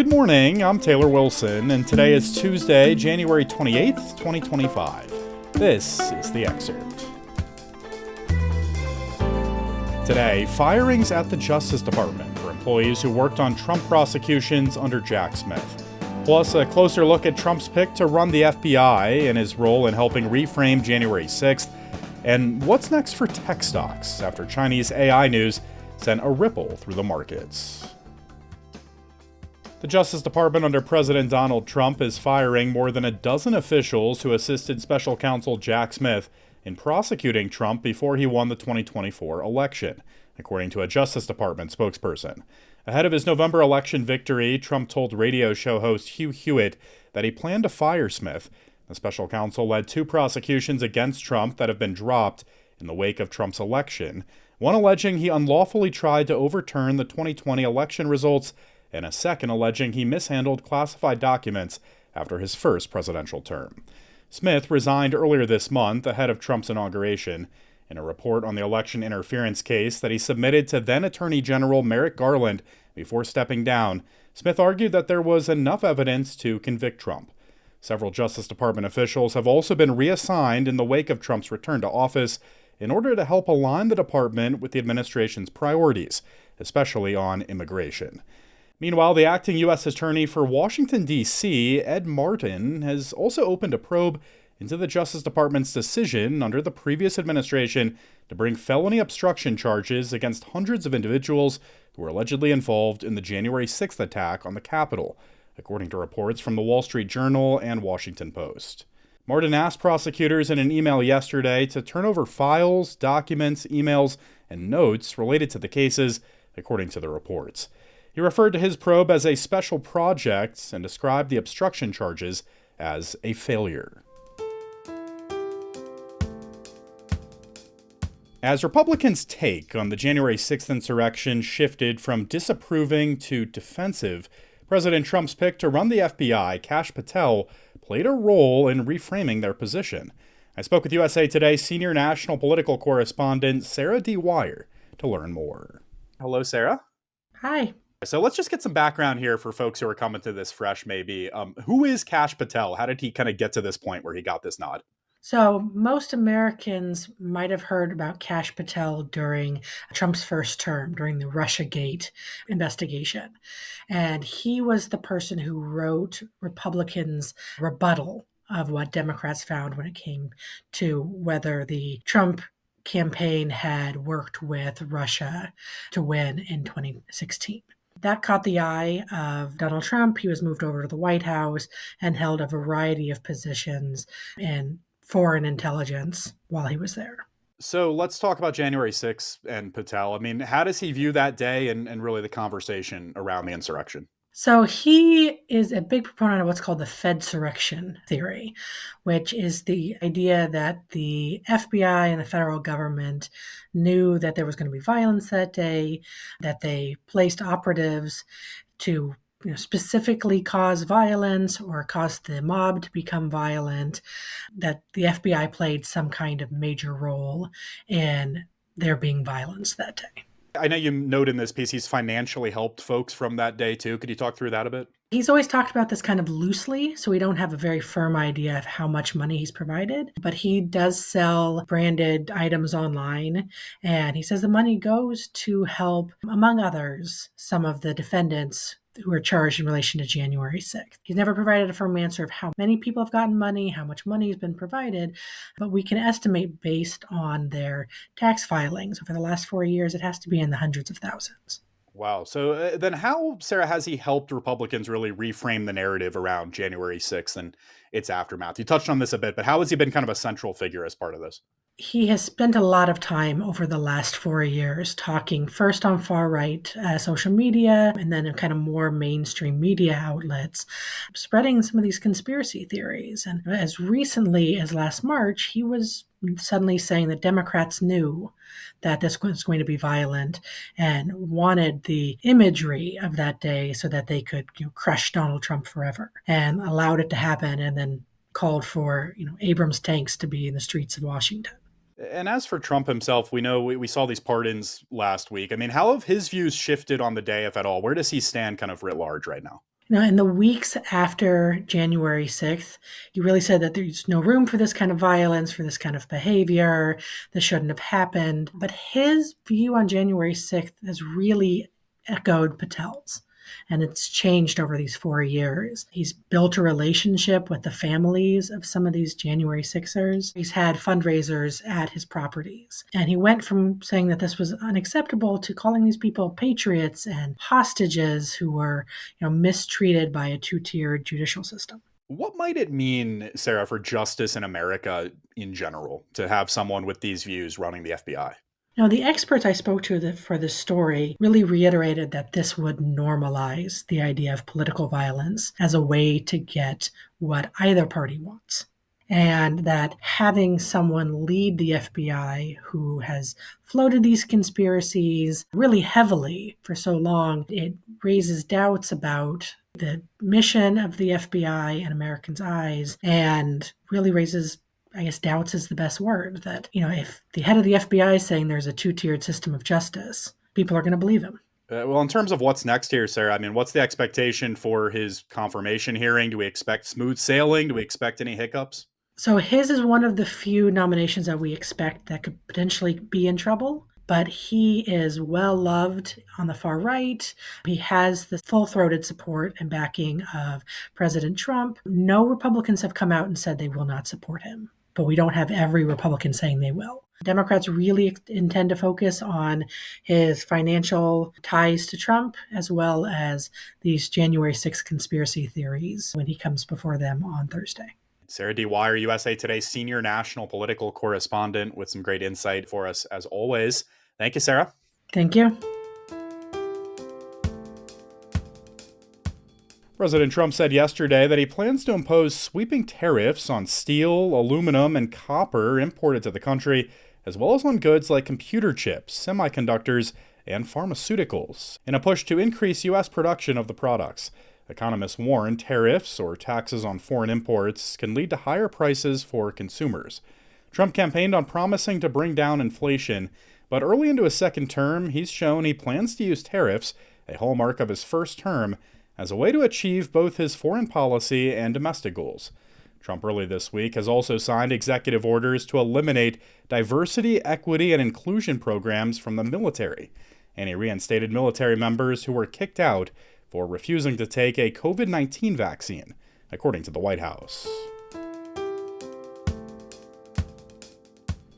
Good morning, I'm Taylor Wilson, and today is Tuesday, January 28th, 2025. This is the Excerpt. Today, firings at the Justice Department for employees who worked on Trump prosecutions under Jack Smith. Plus, a closer look at Trump's pick to run the FBI and his role in helping reframe January 6th. And what's next for tech stocks after Chinese AI news sent a ripple through the markets. The Justice Department under President Donald Trump is firing more than a dozen officials who assisted Special Counsel Jack Smith in prosecuting Trump before he won the 2024 election, according to a Justice Department spokesperson. Ahead of his November election victory, Trump told radio show host Hugh Hewitt that he planned to fire Smith. The special counsel led two prosecutions against Trump that have been dropped in the wake of Trump's election, one alleging he unlawfully tried to overturn the 2020 election results, and a second alleging he mishandled classified documents after his first presidential term. Smith resigned earlier this month ahead of Trump's inauguration. In a report on the election interference case that he submitted to then Attorney General Merrick Garland before stepping down, Smith argued that there was enough evidence to convict Trump. Several Justice Department officials have also been reassigned in the wake of Trump's return to office in order to help align the department with the administration's priorities, especially on immigration. Meanwhile, the acting U.S. Attorney for Washington, D.C., Ed Martin, has also opened a probe into the Justice Department's decision under the previous administration to bring felony obstruction charges against hundreds of individuals who were allegedly involved in the January 6th attack on the Capitol, according to reports from the Wall Street Journal and Washington Post. Martin asked prosecutors in an email yesterday to turn over files, documents, emails, and notes related to the cases, according to the reports. He referred to his probe as a special project and described the obstruction charges as a failure. As Republicans' take on the January 6th insurrection shifted from disapproving to defensive, President Trump's pick to run the FBI, Cash Patel, played a role in reframing their position. I spoke with USA Today senior national political correspondent Sarah D. Wire to learn more. Hello, Sarah. Hi. So let's just get some background here for folks who are coming to this fresh, maybe. Who is Cash Patel? How did he kind of get to this point where he got this nod? So most Americans might have heard about Cash Patel during Trump's first term, during the Russiagate investigation. And he was the person who wrote Republicans' rebuttal of what Democrats found when it came to whether the Trump campaign had worked with Russia to win in 2016. That caught the eye of Donald Trump. He was moved over to the White House and held a variety of positions in foreign intelligence while he was there. So let's talk about January 6th and Patel. I mean, how does he view that day and really the conversation around the insurrection? So he is a big proponent of what's called the Fedsurrection theory, which is the idea that the FBI and the federal government knew that there was going to be violence that day, that they placed operatives to specifically cause violence or cause the mob to become violent, that the FBI played some kind of major role in there being violence that day. I know you note in this piece he's financially helped folks from that day too. Could you talk through that a bit? He's always talked about this kind of loosely, so we don't have a very firm idea of how much money he's provided. But he does sell branded items online, and he says the money goes to help, among others, some of the defendants who are charged in relation to January 6th. He's never provided a firm answer of how many people have gotten money, how much money has been provided, but we can estimate based on their tax filings. Over the last 4 years, it has to be in the hundreds of thousands. Wow. So then how, Sarah, has he helped Republicans really reframe the narrative around January 6th and its aftermath? You touched on this a bit, but how has he been kind of a central figure as part of this? He has spent a lot of time over the last 4 years talking first on far-right social media and then in kind of more mainstream media outlets, spreading some of these conspiracy theories. And as recently as last March, he was suddenly saying that Democrats knew that this was going to be violent and wanted the imagery of that day so that they could crush Donald Trump forever, and allowed it to happen, and then called for Abrams tanks to be in the streets of Washington. And as for Trump himself, we know we saw these pardons last week. I mean, how have his views shifted on the day, if at all? Where does he stand kind of writ large right now? Now, in the weeks after January 6th, he really said that there's no room for this kind of violence, for this kind of behavior. This shouldn't have happened. But his view on January 6th has really echoed Patel's. And it's changed over these 4 years. He's built a relationship with the families of some of these January Sixers. He's had fundraisers at his properties. And he went from saying that this was unacceptable to calling these people patriots and hostages who were, mistreated by a two-tiered judicial system. What might it mean, Sarah, for justice in America in general to have someone with these views running the FBI? Now, the experts I spoke to for this story really reiterated that this would normalize the idea of political violence as a way to get what either party wants. And that having someone lead the FBI who has floated these conspiracies really heavily for so long, it raises doubts about the mission of the FBI in Americans' eyes and really raises, I guess, doubts is the best word, that, if the head of the FBI is saying there's a two-tiered system of justice, people are going to believe him. Well, in terms of what's next here, Sarah, what's the expectation for his confirmation hearing? Do we expect smooth sailing? Do we expect any hiccups? So his is one of the few nominations that we expect that could potentially be in trouble, but he is well loved on the far right. He has the full-throated support and backing of President Trump. No Republicans have come out and said they will not support him, but we don't have every Republican saying they will. Democrats really intend to focus on his financial ties to Trump, as well as these January 6th conspiracy theories when he comes before them on Thursday. Sarah D. Wire, USA Today's senior national political correspondent, with some great insight for us as always. Thank you, Sarah. Thank you. President Trump said yesterday that he plans to impose sweeping tariffs on steel, aluminum, and copper imported to the country, as well as on goods like computer chips, semiconductors, and pharmaceuticals, in a push to increase U.S. production of the products. Economists warn tariffs or taxes on foreign imports can lead to higher prices for consumers. Trump campaigned on promising to bring down inflation, but early into his second term, he's shown he plans to use tariffs, a hallmark of his first term, as a way to achieve both his foreign policy and domestic goals. Trump early this week has also signed executive orders to eliminate diversity, equity, and inclusion programs from the military, and he reinstated military members who were kicked out for refusing to take a COVID-19 vaccine, according to the White House.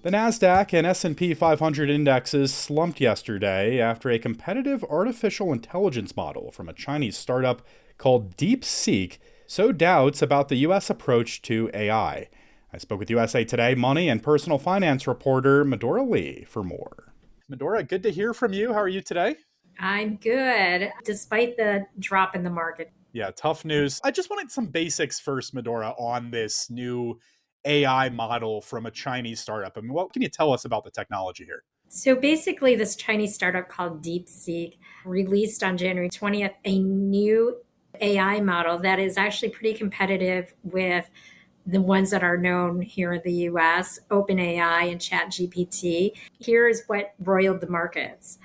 The NASDAQ and S&P 500 indexes slumped yesterday after a competitive artificial intelligence model from a Chinese startup called DeepSeek sowed doubts about the U.S. approach to AI. I spoke with USA Today money and personal finance reporter Medora Lee for more. Medora, good to hear from you. How are you today? I'm good, despite the drop in the market. Yeah, tough news. I just wanted some basics first, Medora, on this new AI model from a Chinese startup. What can you tell us about the technology here? So basically, this Chinese startup called DeepSeek released on January 20th a new AI model that is actually pretty competitive with the ones that are known here in the US, OpenAI and ChatGPT. Here is what roiled the markets.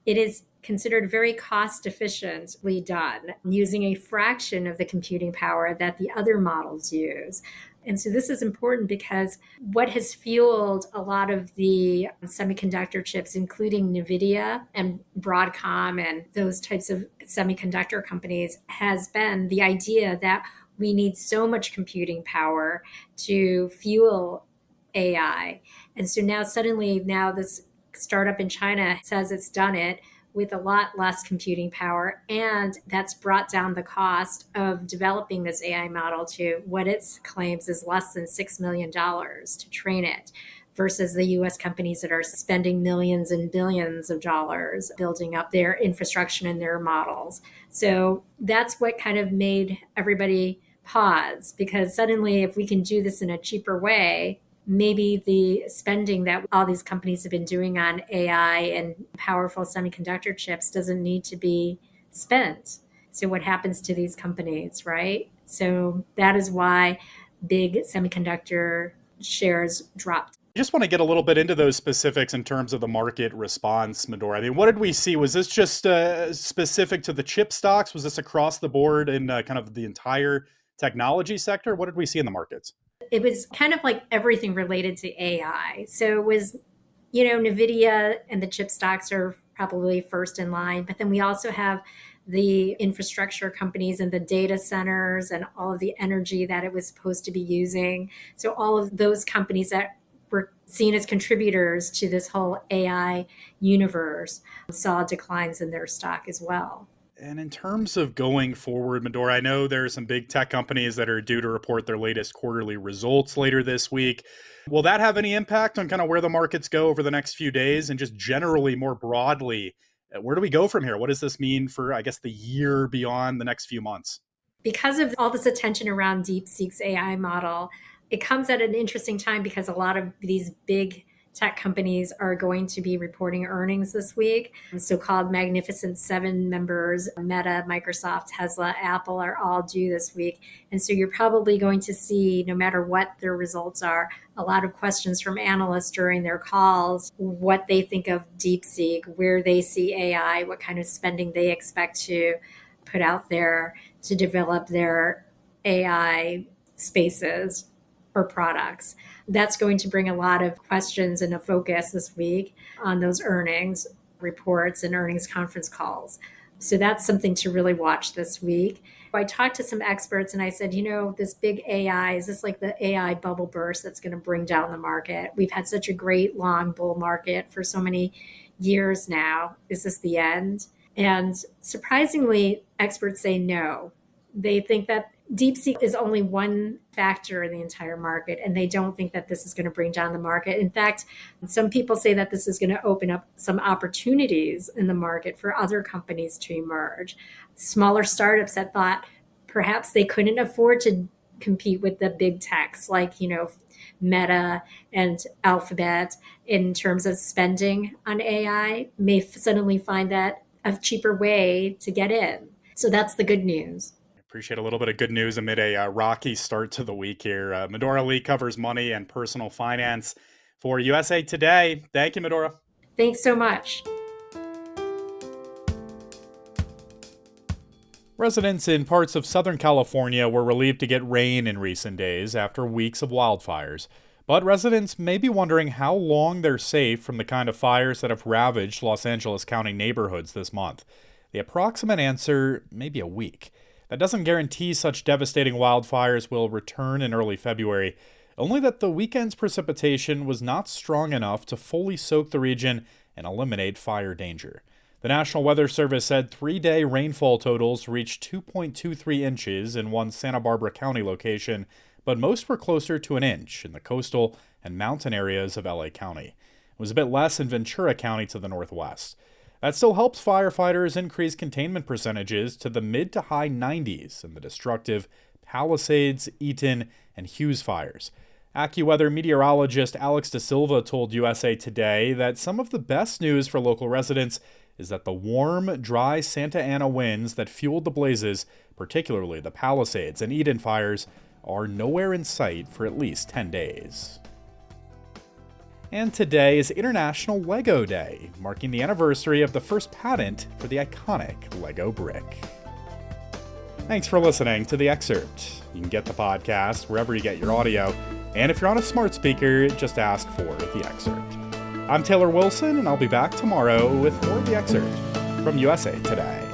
It is considered very cost efficiently done, using a fraction of the computing power that the other models use. And so this is important because what has fueled a lot of the semiconductor chips, including NVIDIA and Broadcom and those types of semiconductor companies, has been the idea that we need so much computing power to fuel AI. And so now suddenly this startup in China says it's done it with a lot less computing power, and that's brought down the cost of developing this AI model to what it claims is less than $6 million to train it, versus the US companies that are spending millions and billions of dollars building up their infrastructure and their models. So that's what kind of made everybody pause, because suddenly if we can do this in a cheaper way, maybe the spending that all these companies have been doing on AI and powerful semiconductor chips doesn't need to be spent. So what happens to these companies, right? So that is why big semiconductor shares dropped. I just want to get a little bit into those specifics in terms of the market response, Medora. I mean, what did we see? Was this just specific to the chip stocks? Was this across the board in kind of the entire technology sector? What did we see in the markets? It was kind of like everything related to AI. So it was, NVIDIA and the chip stocks are probably first in line, but then we also have the infrastructure companies and the data centers and all of the energy that it was supposed to be using. So all of those companies that were seen as contributors to this whole AI universe saw declines in their stock as well. And in terms of going forward, Medora, I know there are some big tech companies that are due to report their latest quarterly results later this week. Will that have any impact on kind of where the markets go over the next few days? And just generally, more broadly, where do we go from here? What does this mean for, I guess, the year beyond the next few months? Because of all this attention around DeepSeek's AI model, it comes at an interesting time because a lot of these big tech companies are going to be reporting earnings this week. So-called Magnificent Seven members, Meta, Microsoft, Tesla, Apple are all due this week. And so you're probably going to see, no matter what their results are, a lot of questions from analysts during their calls, what they think of DeepSeek, where they see AI, what kind of spending they expect to put out there to develop their AI spaces or products. That's going to bring a lot of questions and a focus this week on those earnings reports and earnings conference calls. So that's something to really watch this week. I talked to some experts and I said, this big AI, is this like the AI bubble burst that's going to bring down the market? We've had such a great long bull market for so many years now. Is this the end? And surprisingly, experts say no. They think that DeepSeek is only one factor in the entire market, and they don't think that this is going to bring down the market. In fact, some people say that this is going to open up some opportunities in the market for other companies to emerge. Smaller startups that thought perhaps they couldn't afford to compete with the big techs like, Meta and Alphabet in terms of spending on AI may suddenly find that a cheaper way to get in. So that's the good news. Appreciate a little bit of good news amid a rocky start to the week here. Medora Lee covers money and personal finance for USA Today. Thank you, Medora. Thanks so much. Residents in parts of Southern California were relieved to get rain in recent days after weeks of wildfires. But residents may be wondering how long they're safe from the kind of fires that have ravaged Los Angeles County neighborhoods this month. The approximate answer may be a week. That doesn't guarantee such devastating wildfires will return in early February, only that the weekend's precipitation was not strong enough to fully soak the region and eliminate fire danger. The National Weather Service said 3-day rainfall totals reached 2.23 inches in one Santa Barbara County location, but most were closer to an inch in the coastal and mountain areas of LA County. It was a bit less in Ventura County to the northwest. That still helps firefighters increase containment percentages to the mid to high 90s in the destructive Palisades, Eaton, and Hughes fires. AccuWeather meteorologist Alex Da Silva told USA Today that some of the best news for local residents is that the warm, dry Santa Ana winds that fueled the blazes, particularly the Palisades and Eden fires, are nowhere in sight for at least 10 days. And today is International Lego Day, marking the anniversary of the first patent for the iconic Lego brick. Thanks for listening to The Excerpt. You can get the podcast wherever you get your audio, and if you're on a smart speaker, just ask for The Excerpt. I'm Taylor Wilson, and I'll be back tomorrow with more of The Excerpt from USA Today.